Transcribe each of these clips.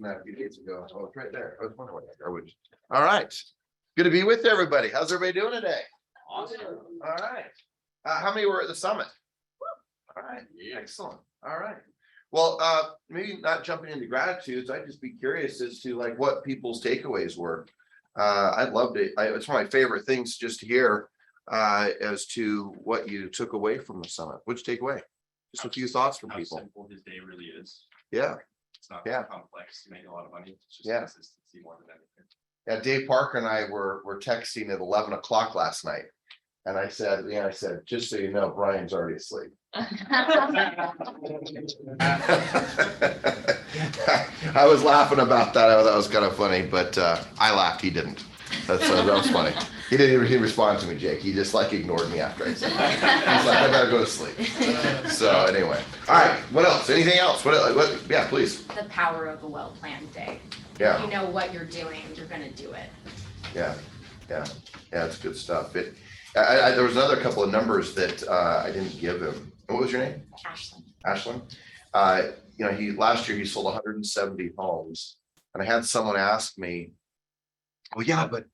that a few days ago. Oh, it's right there. I was wondering what that was. All right. Good to be with everybody. How's everybody doing today? Awesome. All right. How many were at the summit? All right. Excellent. All right. Well, maybe not jumping into gratitudes. I'd just be curious as to like what people's takeaways were. I'd love to. It's one of my favorite things just to hear as to what you took away from the summit. What'd you take away? Just a few thoughts from people. How simple his day really is. Yeah. It's not complex to make a lot of money. It's just consistency more than anything. Yeah, Dave Parker and I were texting at 11 o'clock last night. And I said, just so you know, Brian's already asleep. I was laughing about that. I thought that was kind of funny, but I laughed. He didn't. That was funny. He didn't even respond to me, Jake. He just like ignored me after I said that. He's like, I better go to sleep. So anyway, all right. What else? Anything else? What? Yeah, please. The power of a well-planned day. Yeah. You know what you're doing. You're going to do it. Yeah. It's good stuff. There was another couple of numbers that I didn't give him. What was your name? Ashlyn. Last year he sold 170 homes, and I had someone ask me, well, yeah, but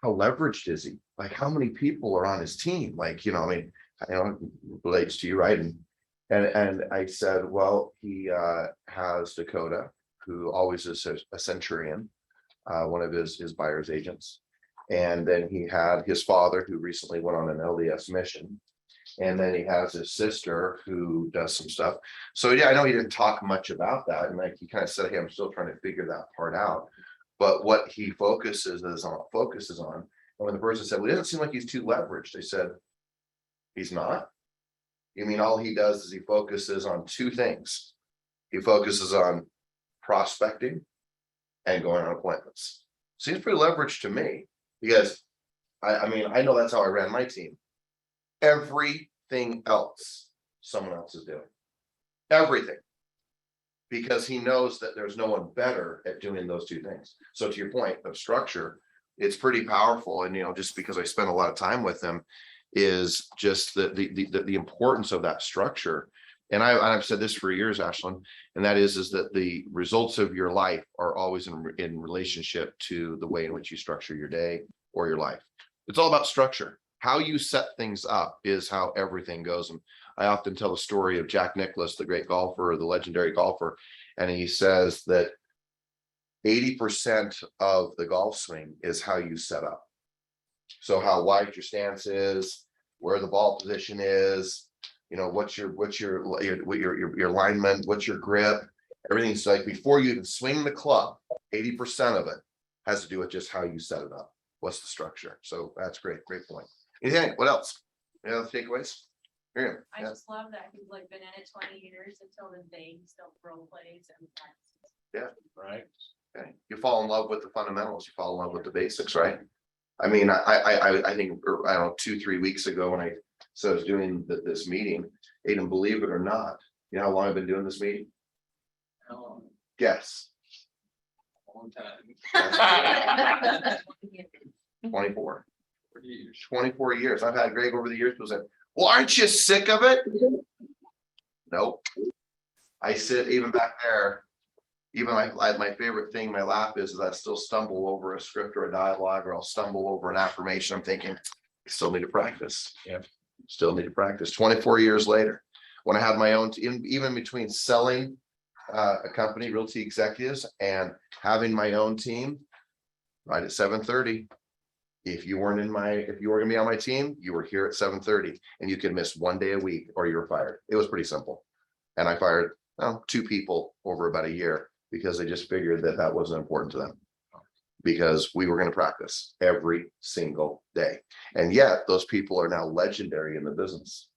how leveraged is he? Like, how many people are on his team? Like, it relates to you, right? And I said, well, he has Dakota, who always is a centurion, one of his buyer's agents. And then he had his father, who recently went on an LDS mission. And then he has his sister who does some stuff. So yeah, I know he didn't talk much about that. And like he kind of said, hey, I'm still trying to figure that part out. But what he focuses on. And when the person said, well, it doesn't seem like he's too leveraged, they said, he's not. You mean all he does is he focuses on two things. He focuses on prospecting and going on appointments. Seems pretty leveraged to me, because I know that's how I ran my team. Everything else someone else is doing. Everything. Because he knows that there's no one better at doing those two things. So to your point of structure, it's pretty powerful. And just because I spend a lot of time with them is just the importance of that structure. And I've said this for years, Ashlyn, and that is that the results of your life are always in relationship to the way in which you structure your day or your life. It's all about structure. How you set things up is how everything goes. And I often tell the story of Jack Nicklaus, the great golfer, the legendary golfer, and he says that 80% of the golf swing is how you set up. So how wide your stance is, where the ball position is, what's your alignment, what's your grip, everything's like before you even swing the club. 80% of it has to do with just how you set it up. What's the structure? So that's great point. Anything? What else? Any other takeaways? I just love that he's been in it 20 years until the day he still role plays and practices. Yeah, right. Okay. You fall in love with the fundamentals. You fall in love with the basics, right? I mean, I think, I don't know, 2-3 weeks ago when I was doing this meeting, Aiden, believe it or not, you know how long I've been doing this meeting? How long? Guess. A long time. 24. 24 years. I've had Greg over the years who said, well, aren't you sick of it? Nope. I sit even back there. Even my favorite thing, my laugh is I still stumble over a script or a dialogue, or I'll stumble over an affirmation. I'm thinking, I still need to practice. Yeah. Still need to practice. 24 years later, when I had my own, even between selling a company, Realty Executives, and having my own team, right at 7:30. If you were gonna be on my team, you were here at 7:30, and you could miss one day a week or you were fired. It was pretty simple. And I fired 2 people over about a year because I just figured that wasn't important to them, because we were going to practice every single day. And yet those people are now legendary in the business.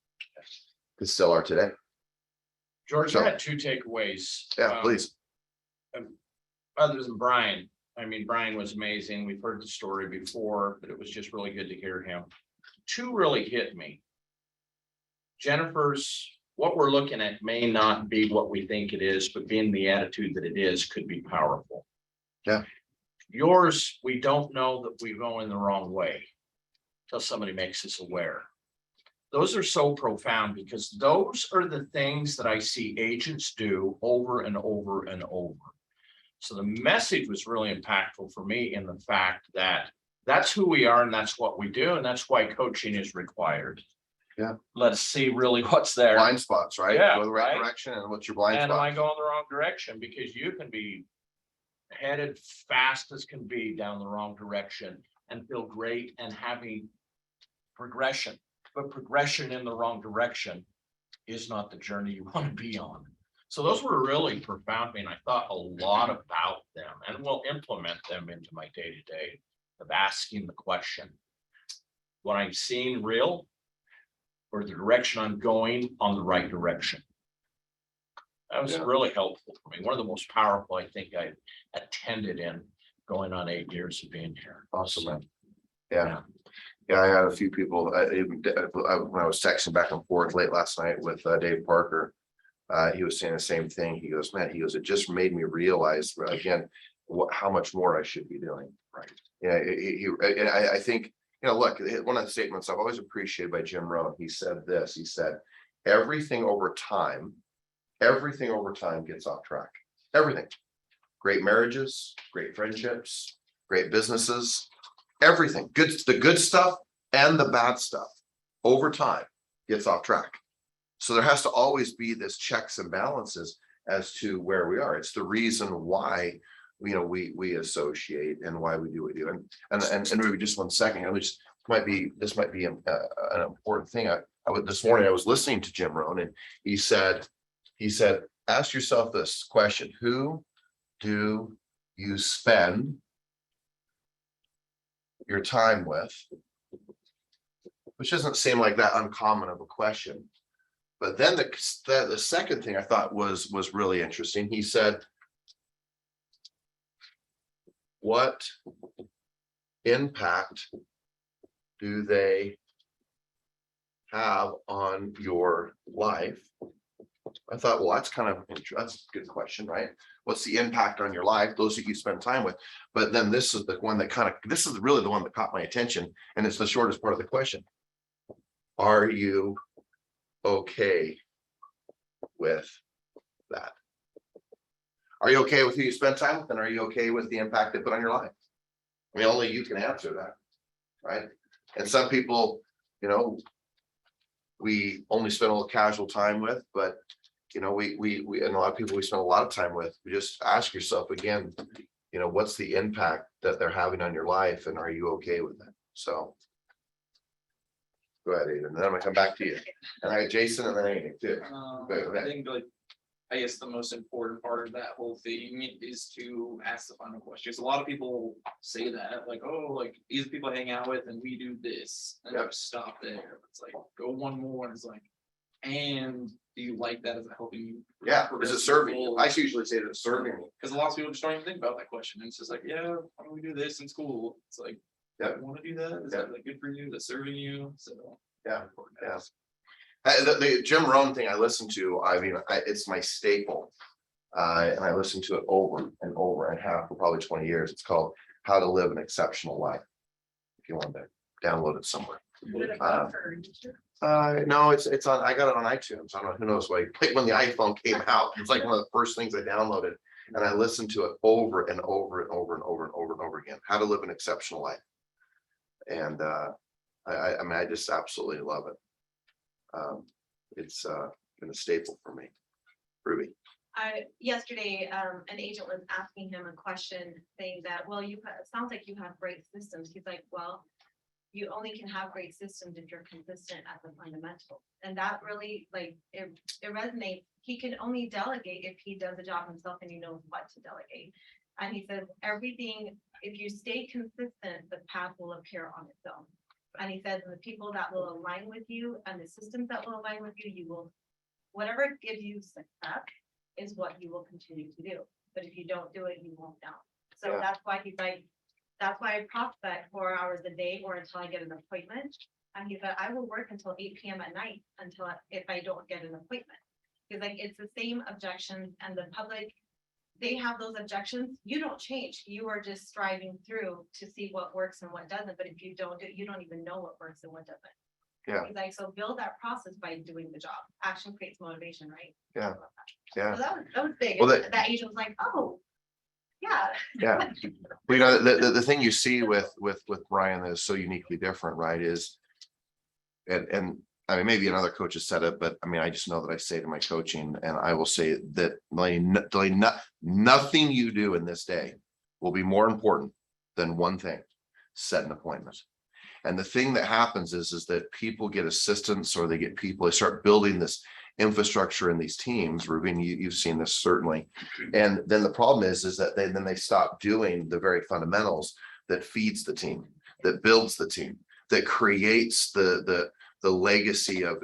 They still are today. George, I had 2 takeaways. Yeah, please. Other than Brian. I mean, Brian was amazing. We've heard the story before, but it was just really good to hear him. 2 really hit me. Jennifer's, what we're looking at may not be what we think it is, but being the attitude that it is could be powerful. Yeah. Yours, we don't know that we go in the wrong way until somebody makes us aware. Those are so profound, because those are the things that I see agents do over and over and over. So the message was really impactful for me in the fact that that's who we are and that's what we do. And that's why coaching is required. Yeah. Let us see really what's there. Blind spots, right? Yeah, Go the right right. direction, and what's your blind And am I spot? going the wrong direction? Because you can be headed fast as can be down the wrong direction and feel great and having progression. But progression in the wrong direction is not the journey you want to be on. So those were really profound. I mean, I thought a lot about them and will implement them into my day-to-day of asking the question, what I'm seeing real, or the direction I'm going on the right direction. That was Yeah. really helpful for me. One of the most powerful I think I attended in going on 8 years of being here. Awesome, man. Yeah. Yeah, I had a few people, when I was texting back and forth late last night with Dave Parker, he was saying the same thing. He goes, man, it just made me realize again, how much more I should be doing. Right. Yeah, and I think, look, one of the statements I've always appreciated by Jim Rohn, he said this, he said, everything over time gets off track. Everything. Great marriages, great friendships, great businesses, everything. The good stuff and the bad stuff over time gets off track. So there has to always be this checks and balances as to where we are. It's the reason why we associate and why we do what we do. And maybe just 1 second, this might be an important thing. This morning I was listening to Jim Rohn, and he said, ask yourself this question: who do you spend your time with? Which doesn't seem like that uncommon of a question. But then the second thing I thought was really interesting. He said, what impact do they have on your life? I thought, well, that's a good question, right? What's the impact on your life, those that you spend time with? But then this is the one that this is really the one that caught my attention, and it's the shortest part of the question. Are you okay with that? Are you okay with who you spend time with, and are you okay with the impact they put on your life? I mean, only you can answer that, right? And some people, we only spend a little casual time with, but we and a lot of people we spend a lot of time with. You just ask yourself again, what's the impact that they're having on your life, and are you okay with it? So go ahead, Aiden, and then I'm gonna come back to you. And I got Jason and then Amy too. I think I guess the most important part of that whole thing is to ask the final questions. A lot of people say that, like, oh, like these people I hang out with and we do this, and Yep. just stop there. It's like, go one more, and it's like, and do you like that? Is it helping you? Yeah, is it serving you? I usually say that it's serving me. Because a lot of people just don't even think about that question. And it's just like, yeah, why don't we do this in school? It's like, Yeah. you want to do that? Is that like good for you? Is that serving you? So Yeah. Yeah. The Jim Rohn thing I listen to, it's my staple. And I listen to it over and over and have for probably 20 years. It's called How to Live an Exceptional Life. If you want to download it somewhere. No, it's on, I got it on iTunes. I don't know, who knows why. Like when the iPhone came out, it's like one of the first things I downloaded, and I listened to it over and over and over and over and over and over again. How to Live an Exceptional Life. And I just absolutely love it. It's been a staple for me. Ruby. Yesterday, an agent was asking him a question saying that, well, it sounds like you have great systems. He's like, well, you only can have great systems if you're consistent at the fundamental. And that really, it resonates. He can only delegate if he does the job himself and he knows what to delegate. And he says, everything, if you stay consistent, the path will appear on its own. And he says, the people that will align with you and the systems that will align with you, whatever gives you success is what you will continue to do. But if you don't do it, you won't know. So Yeah. That's why he's like, that's why I prospect 4 hours a day or until I get an appointment. And he said, I will work until 8 p.m. at night if I don't get an appointment. Because it's the same objections, and the public, they have those objections. You don't change. You are just striving through to see what works and what doesn't. But if you don't do it, you don't even know what works and what doesn't. Yeah. He's like, so build that process by doing the job. Action creates motivation, right? Yeah. So that was big. Well, And that agent was like, oh, that. Yeah. Well, you know, the thing you see with Brian that is so uniquely different, right, is, and I mean, maybe another coach has said it, but I mean, I just know that I say to my coaching, and I will say that nothing you do in this day will be more important than one thing: set an appointment. And the thing that happens is that people get assistants, or they get people, they start building this infrastructure in these teams. Ruben, you've seen this certainly. And then the problem is that they stop doing the very fundamentals that feeds the team, that builds the team, that creates the legacy of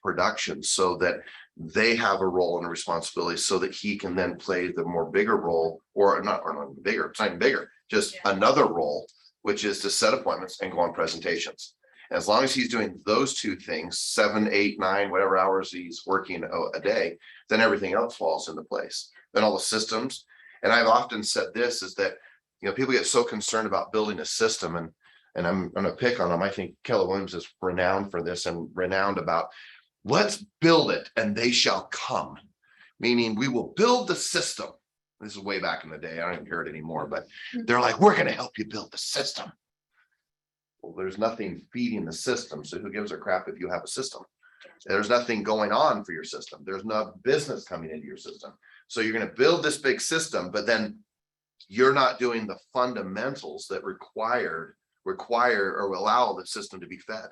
production, so that they have a role and a responsibility, so that he can then play the more bigger role, or not bigger, it's not even bigger, just another role, which is to set appointments and go on presentations. As long as he's doing those two things, 7, 8, 9, whatever hours he's working a day, then everything else falls into place. Then all the systems. And I've often said this, is that, you know, people get so concerned about building a system, and I'm going to pick on them. I think Keller Williams is renowned for this, and renowned about, let's build it and they shall come. Meaning, we will build the system. This is way back in the day. I don't even hear it anymore, but they're like, we're going to help you build the system. Well, there's nothing feeding the system. So who gives a crap if you have a system? There's nothing going on for your system. There's no business coming into your system. So you're going to build this big system, but then you're not doing the fundamentals that require or allow the system to be fed.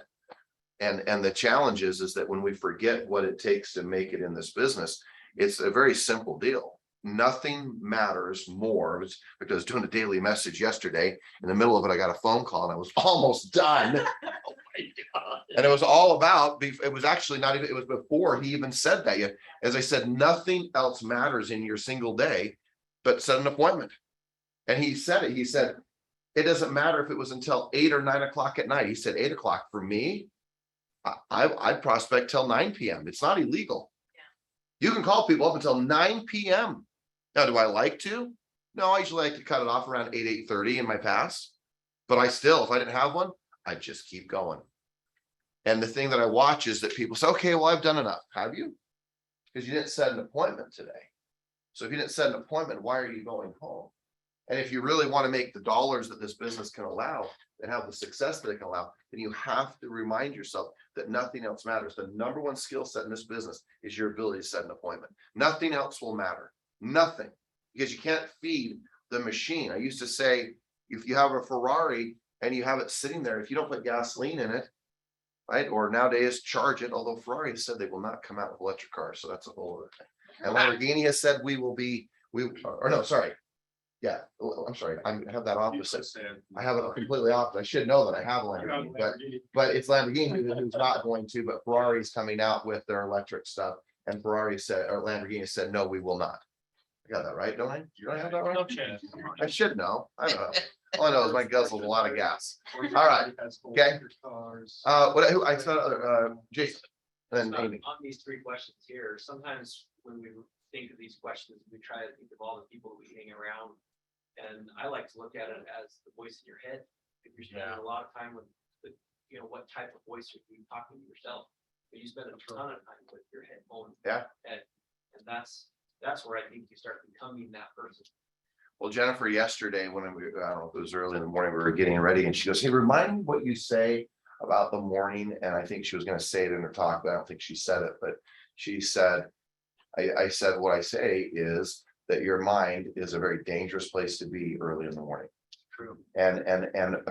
And the challenge is that when we forget what it takes to make it in this business, it's a very simple deal. Nothing matters more, because I was doing a daily message yesterday. In the middle of it, I got a phone call and I was almost done. Oh my God. And it was all about, it was actually not even, it was before he even said that yet. As I said, nothing else matters in your single day but set an appointment. And he said it. He said, it doesn't matter if it was until 8 or 9 o'clock at night. He said 8 o'clock for me. I prospect till 9 p.m. It's not illegal. You can call people up until 9 p.m. Now, do I like to? No, I usually like to cut it off around 8:30 in my past. But I still, if I didn't have one, I'd just keep going. And the thing that I watch is that people say, okay, well, I've done enough. Have you? Because you didn't set an appointment today. So if you didn't set an appointment, why are you going home? And if you really want to make the dollars that this business can allow and have the success that it can allow, then you have to remind yourself that nothing else matters. The number one skill set in this business is your ability to set an appointment. Nothing else will matter. Nothing. Because you can't feed the machine. I used to say, if you have a Ferrari and you have it sitting there, if you don't put gasoline in it, right? Or nowadays charge it, although Ferrari has said they will not come out with electric cars. So that's a whole other thing. And Lamborghini has said yeah, I'm sorry. I have that opposite. I have it completely opposite. I should know that I have a Lamborghini, but it's Lamborghini who's not going to, but Ferrari's coming out with their electric stuff. And Ferrari said, or Lamborghini said, no, we will not. I got that right, don't I? Do I have that right? I should know. I don't know. All I know is my guzzles a lot of gas. All right. Okay. I saw Jason. And then Amy. On these 3 questions here, sometimes when we think of these questions, we try to think of all the people that we hang around. And I like to look at it as the voice in your head. If you're spending a lot of time with what type of voice are you talking to yourself? But you spend a ton of time with your headphones. Yeah. And that's where I think you start becoming that person. Well, Jennifer, yesterday when I don't know if it was early in the morning, we were getting ready and she goes, hey, remind me what you say about the morning. And I think she was going to say it in her talk, but I don't think she said it. But she said, I said, what I say is that your mind is a very dangerous place to be early in the morning. True. And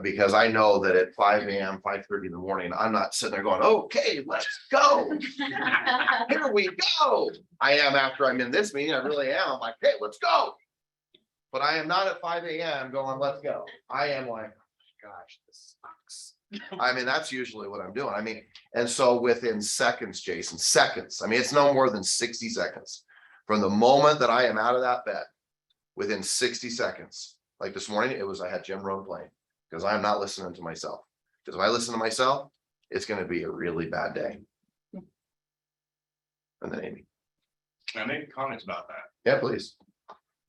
because I know that at 5 a.m., 5:30 in the morning, I'm not sitting there going, okay, let's go. Here we go. I am after I'm in this meeting. I really am. I'm like, hey, let's go. But I am not at 5 a.m. going, let's go. I am like, oh, gosh, this sucks. I mean, that's usually what I'm doing. I mean, and so within seconds, Jason, seconds, I mean, it's no more than 60 seconds from the moment that I am out of that bed, within 60 seconds. Like this morning, I had Jim Rohn playing because I'm not listening to myself. Because if I listen to myself, it's going to be a really bad day. And then Amy. Can I make comments about that? Yeah, please.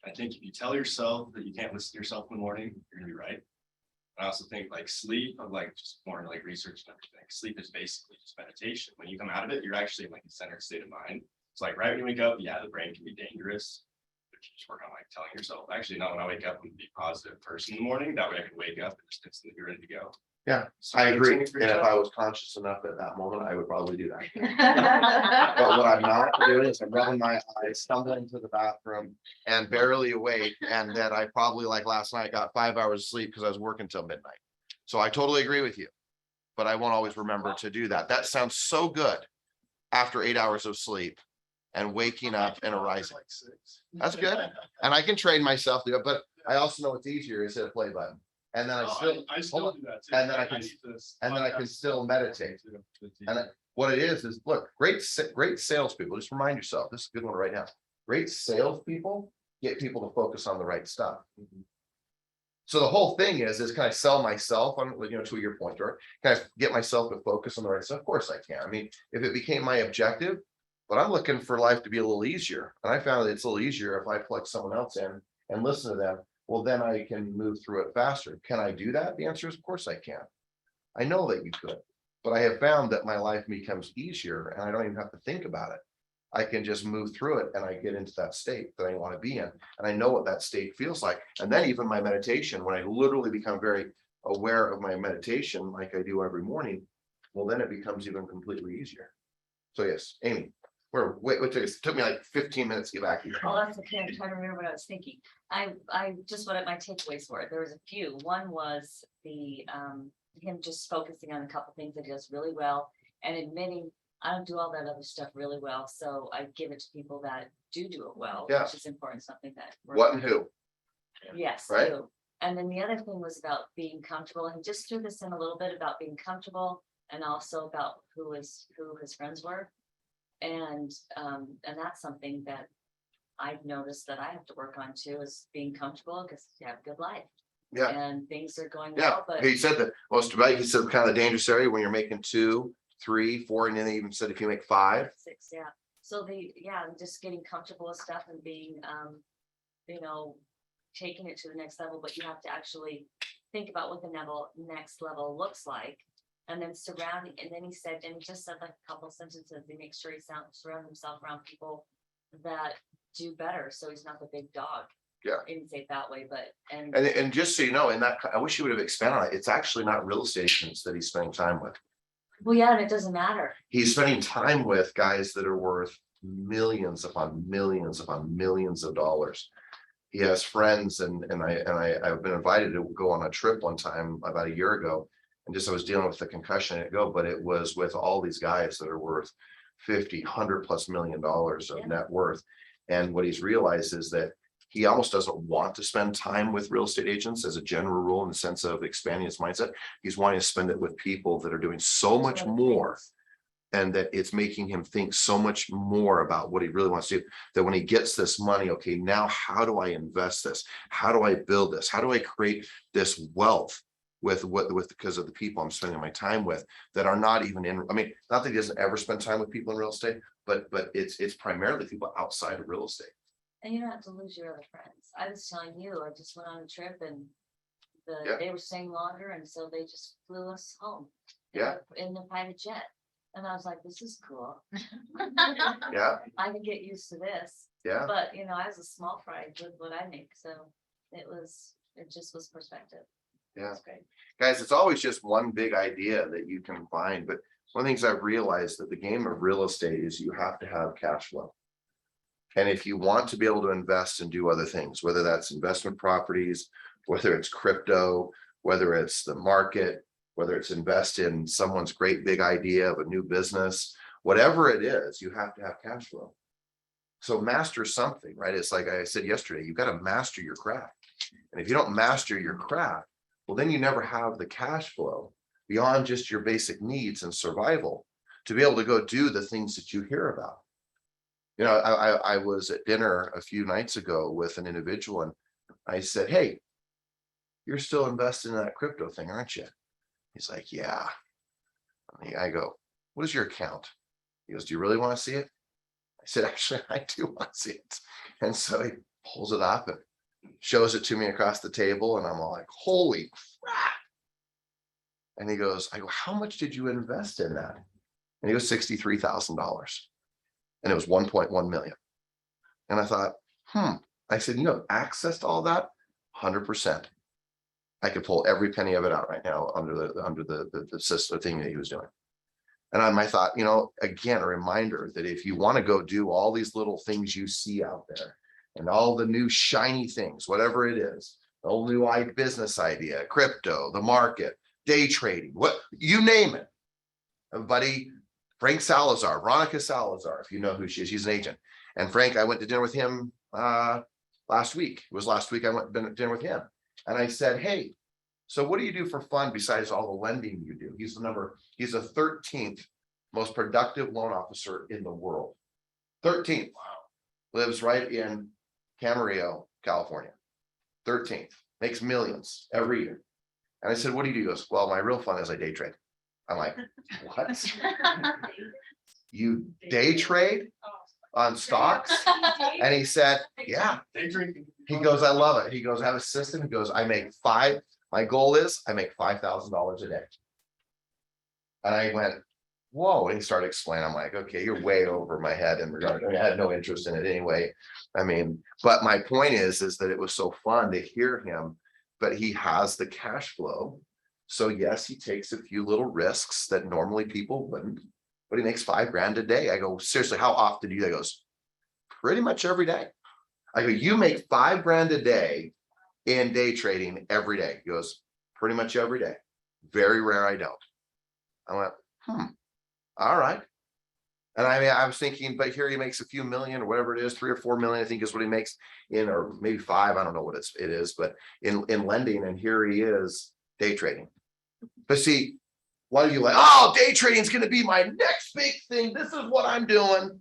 I think if you tell yourself that you can't listen to yourself in the morning, you're gonna be right. I also think like sleep, of like just more like research and everything. Sleep is basically just meditation. When you come out of it, you're actually in like a centered state of mind. It's like right when you wake up, yeah, the brain can be dangerous. But just work on like telling yourself, actually, no, when I wake up, I'm gonna be a positive person in the morning. That way I can wake up and just instantly be ready to go. Yeah, So I agree. routine for And if yourself. I was conscious enough at that moment, I would probably do that. But what I'm not doing is I'm rubbing my eyes, stumbling to the bathroom and barely awake. And then I probably, like last night, got 5 hours of sleep because I was working till midnight. So I totally agree with you. But I won't always remember to do that. That sounds so good after 8 hours of sleep and waking up and arising. That's good. And I can train myself to do it, but I also know it's easier is hit a play button. And then I still do that too. and then I can- and then I can still meditate. And what it is look, great salespeople, just remind yourself, this is a good one right now. Great salespeople get people to focus on the right stuff. So the whole thing is can I sell myself on, to your point, George? Can I get myself to focus on the right stuff? Of course I can. I mean, if it became my objective, but I'm looking for life to be a little easier. And I found that it's a little easier if I plug someone else in and listen to them. Well, then I can move through it faster. Can I do that? The answer is, of course I can. I know that you could, but I have found that my life becomes easier and I don't even have to think about it. I can just move through it and I get into that state that I want to be in. And I know what that state feels like. And then even my meditation, when I literally become very aware of my meditation, like I do every morning, well, then it becomes even completely easier. So yes, Amy, it took me like 15 minutes to get back here. Oh, that's okay. I'm trying to remember what I was thinking. I just what my takeaways were. There was a few. One was the him just focusing on a couple things that he does really well and admitting I don't do all that other stuff really well. So I give it to people that do it well, Yeah. which is important, something that What and who? yes, Right. do. And then the other thing was about being comfortable. And just threw this in a little bit about being comfortable and also about who his friends were. And that's something that I've noticed that I have to work on too, is being comfortable because you have a good life. Yeah. And things are going Yeah, well, but he said that he said kind of the dangerous area when you're making 2, 3, 4, and then he even said if you make 5. 6, yeah. So just getting comfortable with stuff and being, taking it to the next level, but you have to actually think about what the next level looks like. And then surrounding, and then he just said like a couple sentences, he makes sure he surround himself around people that do better. So he's not the big dog. Yeah. I didn't say it that way, but And just so you know, in that, I wish you would have expanded on it. It's actually not real estate agents that he's spending time with. well, yeah, and it doesn't matter. He's spending time with guys that are worth millions upon millions upon millions of dollars. He has friends and I've been invited to go on a trip one time about a year ago. And I was dealing with the concussion but it was with all these guys that are worth 50, 100+ million dollars of net worth. And what he's realized is that he almost doesn't want to spend time with real estate agents as a general rule in the sense of expanding his mindset. He's wanting to spend it with people that are doing so much more and that it's making him think so much more about what he really wants to do, that when he gets this money, okay, now how do I invest this? How do I build this? How do I create this wealth with because of the people I'm spending my time with that are not even in, I mean, not that he doesn't ever spend time with people in real estate, but it's primarily people outside of real estate. And you don't have to lose your other friends. I was telling you, I just went on a trip and Yeah. they were staying longer, and so they just flew us home. Yeah. In the private jet. And I was like, this is cool. Yeah, I can get used to this. yeah. But I was a small fry with what I make. So it just was perspective. Yeah. It's great. Guys, it's always just one big idea that you can find. But one of the things I've realized that the game of real estate is you have to have cash flow. And if you want to be able to invest and do other things, whether that's investment properties, whether it's crypto, whether it's the market, whether it's invest in someone's great big idea of a new business, whatever it is, you have to have cash flow. So master something, right? It's like I said yesterday, you've got to master your craft. And if you don't master your craft, well, then you never have the cash flow beyond just your basic needs and survival to be able to go do the things that you hear about. I was at dinner a few nights ago with an individual and I said, hey, you're still invested in that crypto thing, aren't you? He's like, yeah. I go, what is your account? He goes, do you really want to see it? I said, actually, I do want to see it. And so he pulls it up and shows it to me across the table. And I'm all like, holy crap. And he goes, I go, how much did you invest in that? And he goes, $63,000. And it was 1.1 million. And I thought, I said, you have access to all that? 100%. I could pull every penny of it out right now under the system thing that he was doing. And I thought, again, a reminder that if you want to go do all these little things you see out there and all the new shiny things, whatever it is, the whole new business idea, crypto, the market, day trading, what you name it. Buddy, Frank Salazar, Veronica Salazar, if you know who she is, she's an agent. And Frank, I went to dinner with him last week. It was last week I went to dinner with him. And I said, hey, so what do you do for fun besides all the lending you do? He's the 13th most productive loan officer in the world. 13th. Lives right in Camarillo, California. 13th. Makes millions every year. And I said, what do you do? He goes, well, my real fun is I day trade. I'm like, what? You day trade on stocks? And he said, yeah. Day drinking. He goes, I love it. He goes, I have a system. He goes, my goal is I make $5,000 a day. And I went, whoa. And he started explaining. I'm like, okay, you're way over my head in regard. I had no interest in it anyway. But my point is that it was so fun to hear him, but he has the cash flow. So yes, he takes a few little risks that normally people wouldn't, but he makes $5,000 a day. I go, seriously, how often do you? He goes, pretty much every day. I go, you make $5,000 a day in day trading every day. He goes, pretty much every day. Very rare I don't. I went, all right. And I was thinking, but here he makes a few million or whatever it is, 3 or 4 million, I think is what he makes in, or maybe 5. I don't know what it is, but in lending. And here he is day trading. But see, a lot of you like, oh, day trading is going to be my next big thing. This is what I'm doing.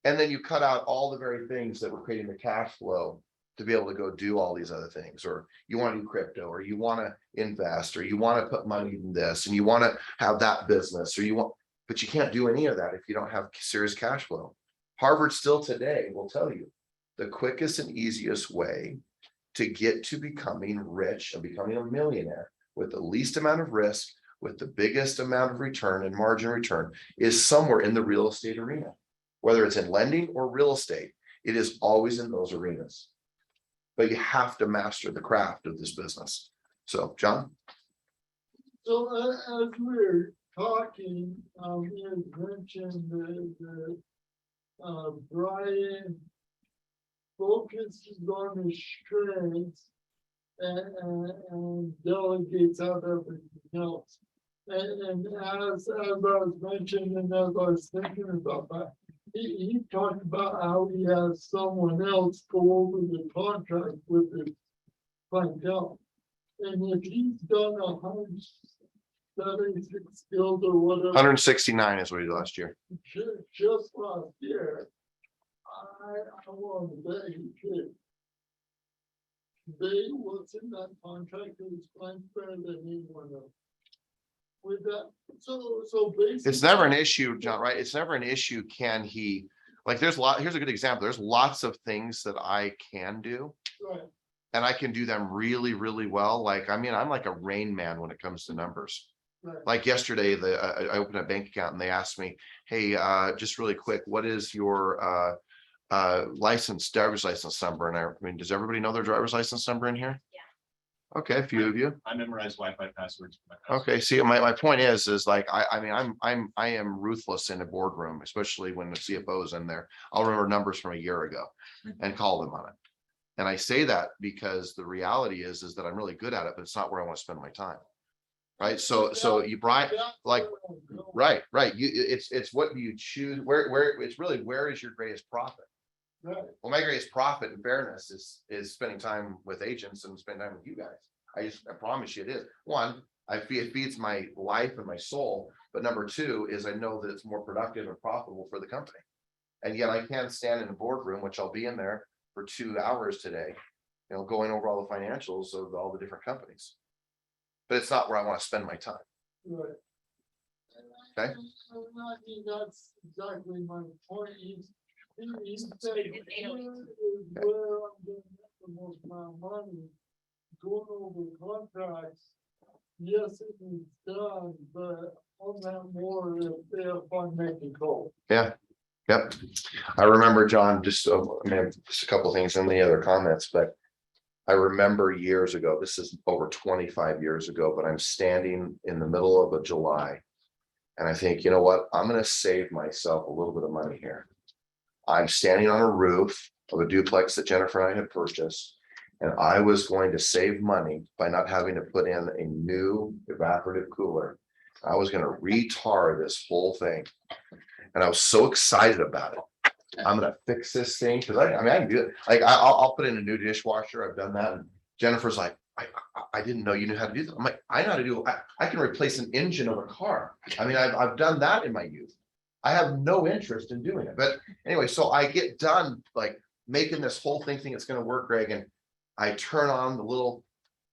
And then you cut out all the very things that were creating the cash flow to be able to go do all these other things. Or you want to do crypto, or you want to invest, or you want to put money in this, and you want to have that business, or but you can't do any of that if you don't have serious cash flow. Harvard still today will tell you the quickest and easiest way to get to becoming rich and becoming a millionaire with the least amount of risk, with the biggest amount of return and margin return, is somewhere in the real estate arena. Whether it's in lending or real estate, it is always in those arenas. But you have to master the craft of this business. So, John? So as we're talking, you mentioned that Brian focuses on his strengths and delegates out everything else. And as I was mentioning, and as I was thinking about that, he talked about how he has someone else go over the contract with his clientele. And if he's done 176 skills or whatever. 169 is what he did last year. Just last year, I want to bet he could. They what's in that contract is much better than anyone else. With that, so basically, It's never an issue, John, right? It's never an issue. Can he, like, here's a good example. There's lots of things that I can do. right, And I can do them really, really well. Like, I'm like a Rain Man when it comes to numbers. right. Like yesterday, I opened a bank account and they asked me, hey, just really quick, what is your driver's license number? And does everybody know their driver's license number in here? Yeah. Okay, a few of you. I memorized Wi-Fi passwords. For my Okay, see, my point is like, I am ruthless in a boardroom, especially when the CFO's in there. I'll remember numbers from a year ago and call them on it. And I say that because the reality is that I'm really good at it, but it's not where I want to spend my time. Right. So you, Brian, like, right. It's what do you choose? Where it's really, where is your greatest profit? Right. Well, my greatest profit in fairness is spending time with agents and spending time with you guys. I promise you it is. One, it feeds my life and my soul. But number two is I know that it's more productive and profitable for the company. And yet I can stand in a boardroom, which I'll be in there for 2 hours today, going over all the financials of all the different companies. But it's not where I want to spend my time. Right. Okay. I mean, that's exactly my point. He said, It's 8:08. where I'm getting the most amount of money, going over contracts. Yes, it needs done, but on that more if they have fun making goals. Yeah. Yep. I remember, John, just, just a couple of things in the other comments, but I remember years ago, this is over 25 years ago, but I'm standing in the middle of a July. And I think, you know what, I'm gonna save myself a little bit of money here. I'm standing on a roof of a duplex that Jennifer and I had purchased. And I was going to save money by not having to put in a new evaporative cooler. I was gonna retar this whole thing. And I was so excited about it. I'm gonna fix this thing, because I mean, I can do it. Like, I'll put in a new dishwasher. I've done that. And Jennifer's like, I didn't know you knew how to do that. I'm like, I know how to do it. I can replace an engine of a car. I mean, I've done that in my youth. I have no interest in doing it. But anyway, so I get done like making this whole thing it's gonna work, Greg, and I turn on the little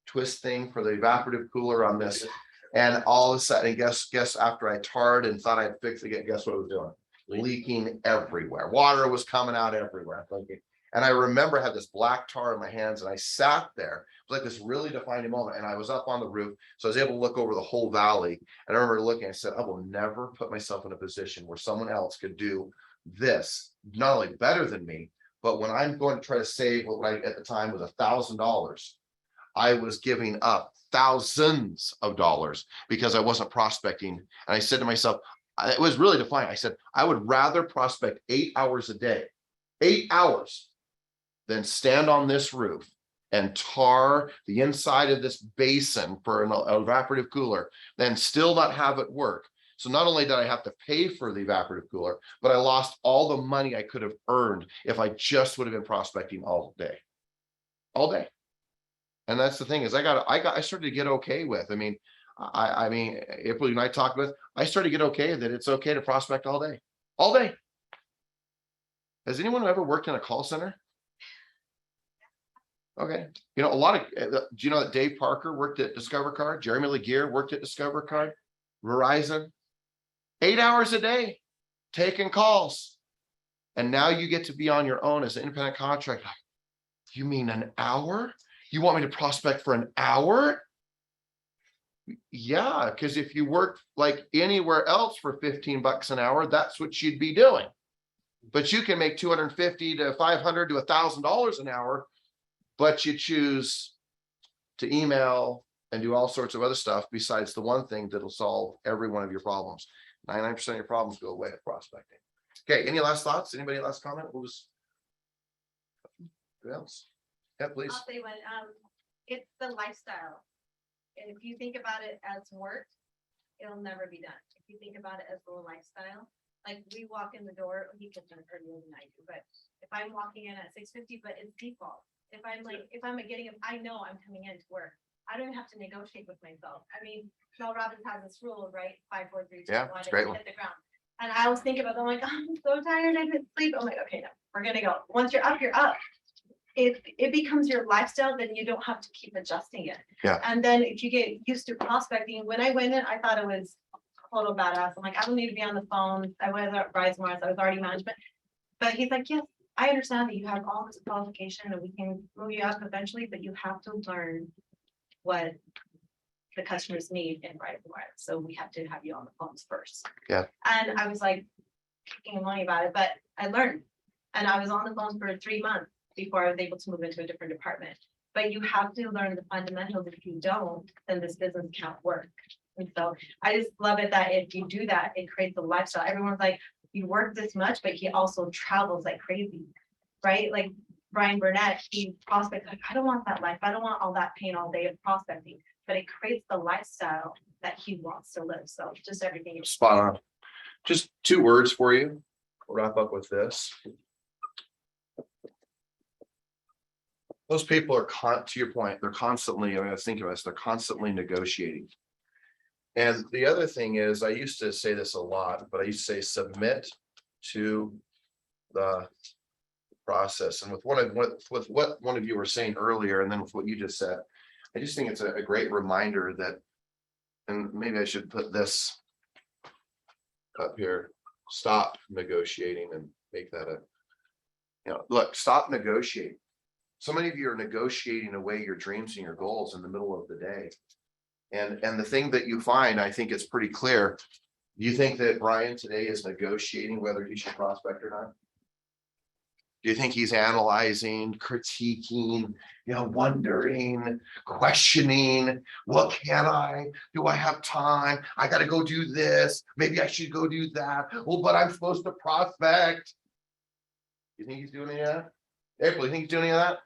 twist thing for the evaporative cooler on this. And all of a sudden, guess after I tarred and thought I'd fix it, guess what it was doing? Leaking everywhere. Water was coming out everywhere. And I remember I had this black tar in my hands, and I sat there. It was like this really defining moment. And I was up on the roof, so I was able to look over the whole valley. And I remember looking, I said, I will never put myself in a position where someone else could do this, not only better than me, but when I'm going to try to save what I at the time was $1,000, I was giving up thousands of dollars because I wasn't prospecting. And I said to myself, it was really defining. I said, I would rather prospect 8 hours a day, 8 hours, than stand on this roof and tar the inside of this basin for an evaporative cooler, than still not have it work. So not only did I have to pay for the evaporative cooler, but I lost all the money I could have earned if I just would have been prospecting all day. And that's the thing is I started to get okay with, I mean, April and I talked with, I started to get okay that it's okay to prospect all day. Has anyone ever worked in a call center? Okay, you know, a lot of, do you know that Dave Parker worked at Discover Card? Jeremy Laguerre worked at Discover Card, Verizon, 8 hours a day, taking calls. And now you get to be on your own as an independent contractor. You mean an hour? You want me to prospect for an hour? Yeah, because if you work like anywhere else for $15 an hour, that's what you'd be doing. But you can make $250 to $500 to $1,000 an hour, but you choose to email and do all sorts of other stuff besides the one thing that'll solve every one of your problems. 99% of your problems go away at prospecting. Okay, any last thoughts? Anybody last comment? Who else? Yeah, please. I'll say one, it's the lifestyle. And if you think about it as work, it'll never be done. If you think about it as a lifestyle, like we walk in the door, he could done earlier than I do, but if I'm walking in at 6:50, but it's default. If I'm getting, I know I'm coming in to work. I don't have to negotiate with myself. I mean, Mel Robbins has this rule, right? 5, 4, 3, 2, 1, Yeah, it's a great one. hit the ground. And I was thinking about, I'm like, I'm so tired, I didn't sleep. I'm like, okay, no, we're gonna go. Once you're up, you're up. It becomes your lifestyle, then you don't have to keep adjusting it. Yeah. And then if you get used to prospecting, when I went in, I thought it was total badass. I'm like, I don't need to be on the phone. I was at Rise Mars, I was already management. But he's like, yes, I understand that you have all this qualification and we can move you up eventually, but you have to learn what the customers need in Rise Mars. So we have to have you on the phones first. Yeah. And I was like, kicking and moaning about it, but I learned. And I was on the phones for 3 months before I was able to move into a different department. But you have to learn the fundamentals. If you don't, then this business can't work. And so I just love it that if you do that, it creates a lifestyle. Everyone's like, you work this much, but he also travels like crazy, right? Like Brian Burnett, he prospects like, I don't want that life. I don't want all that pain all day of prospecting, but it creates the lifestyle that he wants to live. So just everything. Spot on. Just 2 words for you. We'll wrap up with this. Those people are to your point, they're constantly, I was thinking about this, they're constantly negotiating. And the other thing is, I used to say this a lot, but I used to say submit to the process. And with what one of you were saying earlier, and then with what you just said, I just think it's a great reminder that, and maybe I should put this up here, stop negotiating and make that look, stop negotiating. So many of you are negotiating away your dreams and your goals in the middle of the day. And the thing that you find, I think it's pretty clear, Do you think that Brian today is negotiating whether he should prospect or not? Do you think he's analyzing, critiquing, wondering, questioning, what can I? Do I have time? I gotta go do this. Maybe I should go do that. Well, but I'm supposed to prospect. You think he's doing any of that? April, you think he's doing any of that?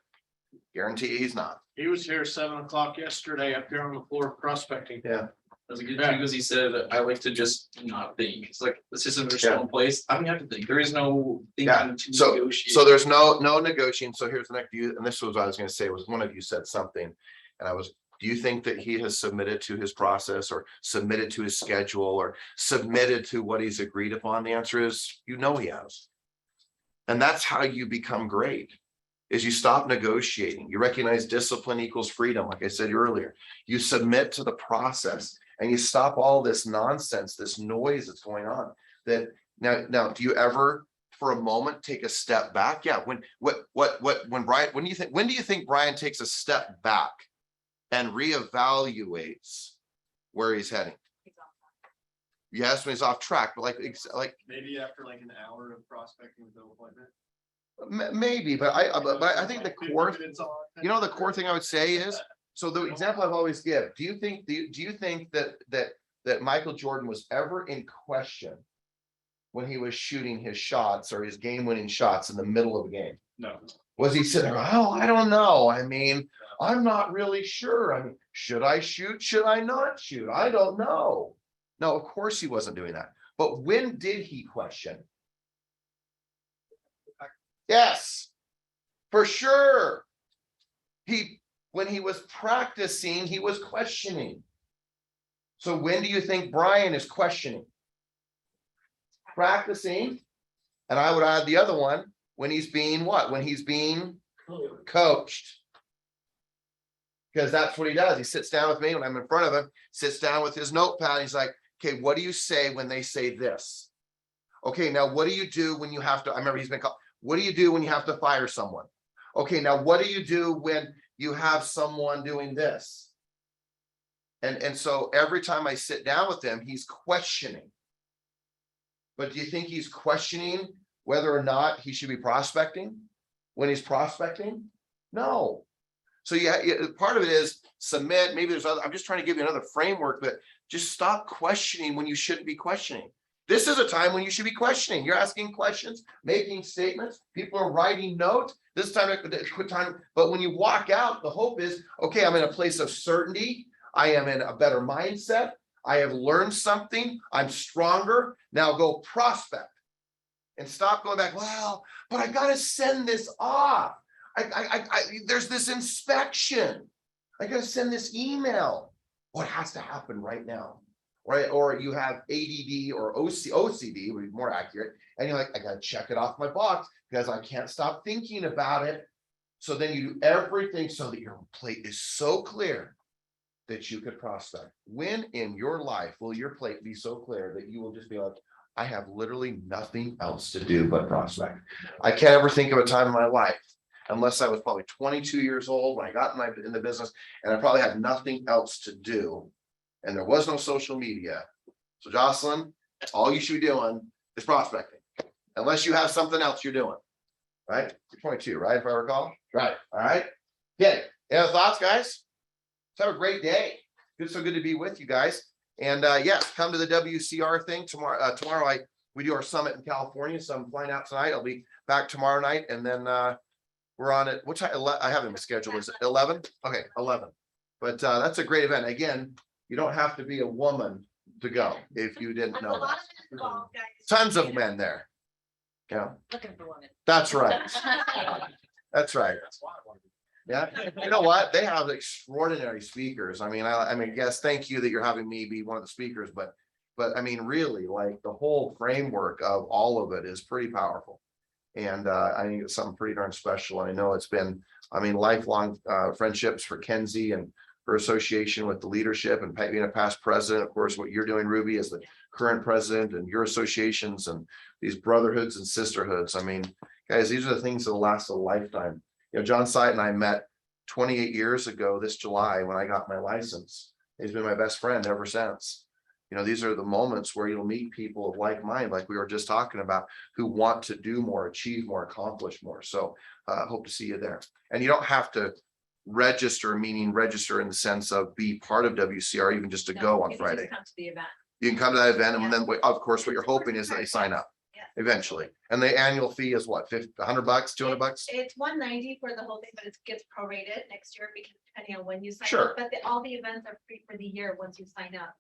Guarantee he's not. He was here 7 o'clock yesterday up here on the floor prospecting. Yeah. That's a good thing, because he said, I like to just not think. It's like, the systems are still in place. I don't have to think. There is no Yeah, thinking to so negotiate. there's no negotiating. So here's the next, and this was what I was gonna say, was one of you said something. And do you think that he has submitted to his process or submitted to his schedule or submitted to what he's agreed upon? The answer is, he has. And that's how you become great, is you stop negotiating. You recognize discipline equals freedom. Like I said earlier, you submit to the process and you stop all this nonsense, this noise that's going on. That now, do you ever for a moment take a step back? Yeah. When do you think Brian takes a step back and reevaluates where he's heading? Yes, when he's off track, but like Maybe after like an hour of prospecting with no appointment. maybe, but I think the core, 50 minutes on. the core thing I would say is, so the example I've always give, do you think that Michael Jordan was ever in question when he was shooting his shots or his game-winning shots in the middle of a game? No. Was he sitting there, oh, I don't know. I mean, I'm not really sure. I mean, should I shoot? Should I not shoot? I don't know. No, of course he wasn't doing that. But when did he question? Yes, for sure. When he was practicing, he was questioning. So when do you think Brian is questioning? Practicing. And I would add the other one, when he's being what? When he's being coached. Because that's what he does. He sits down with me when I'm in front of him, sits down with his notepad. He's like, okay, what do you say when they say this? Okay, now what do you do when you have to, I remember he's been called, what do you do when you have to fire someone? Okay, now what do you do when you have someone doing this? And so every time I sit down with him, he's questioning. But do you think he's questioning whether or not he should be prospecting when he's prospecting? No. So yeah, part of it is submit. Maybe there's other, I'm just trying to give you another framework, but just stop questioning when you shouldn't be questioning. This is a time when you should be questioning. You're asking questions, making statements. People are writing notes. This time, quit time. But when you walk out, the hope is, okay, I'm in a place of certainty. I am in a better mindset. I have learned something. I'm stronger. Now go prospect and stop going back. Well, but I got to send this off. There's this inspection. I got to send this email. What has to happen right now? Right? Or you have ADD or OCD, would be more accurate. And you're like, I got to check it off my box because I can't stop thinking about it. So then you do everything so that your plate is so clear that you could prospect. When in your life will your plate be so clear that you will just be like, I have literally nothing else to do but prospect? I can't ever think of a time in my life, unless I was probably 22 years old when I got in the business, and I probably had nothing else to do. And there was no social media. So Jocelyn, all you should be doing is prospecting, unless you have something else you're doing. Right? You're 22, right? If I recall. Right. All right. Okay. Any other thoughts, guys? Let's have a great day. It's so good to be with you guys. And yes, come to the WCR thing tomorrow. Tomorrow we do our summit in California, so I'm flying out tonight. I'll be back tomorrow night, and then we're on it. Which I have in my schedule. Is it 11? Okay, 11. But that's a great event. Again, you don't have to be a woman to go if you didn't know that. Tons of men there. Yeah, Looking for women. that's right. That's right. Yeah, you know what? They have extraordinary speakers. I mean, yes, thank you that you're having me be one of the speakers, but I mean, really, like the whole framework of all of it is pretty powerful. And I think it's something pretty darn special. And I know it's been, lifelong friendships for Kenzie and her association with the leadership and being a past president. Of course, what you're doing, Ruby, as the current president, and your associations and these brotherhoods and sisterhoods. I mean, guys, these are the things that will last a lifetime. John Sight and I met 28 years ago this July when I got my license. He's been my best friend ever since. You know, these are the moments where you'll meet people of like mind, like we were just talking about, who want to do more, achieve more, accomplish more. So hope to see you there. And you don't have to register, meaning register in the sense of be part of WCR, even just to No, go on you can just Friday. Come to the event. You can come to that event, and Yeah. then, of course, what you're hoping is that they sign up Yeah. eventually. And the annual fee is what, $100, $200? It's $190 for the whole thing, but it gets prorated next year because depending on when you sign Sure. up, but all the events are free for the year once you sign up.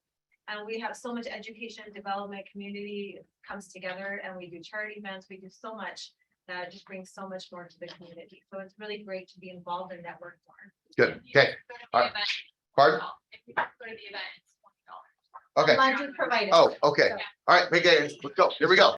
And we have so much education, development, community comes together, and we do charity events, we do so much that just brings so much more to the community. So it's really great to be involved and network more. Good, okay. All right. Pardon? If you go to the event, it's $20. Okay. Lunch is provided. Oh, okay. So- All right, big guys, let's go. Here we go.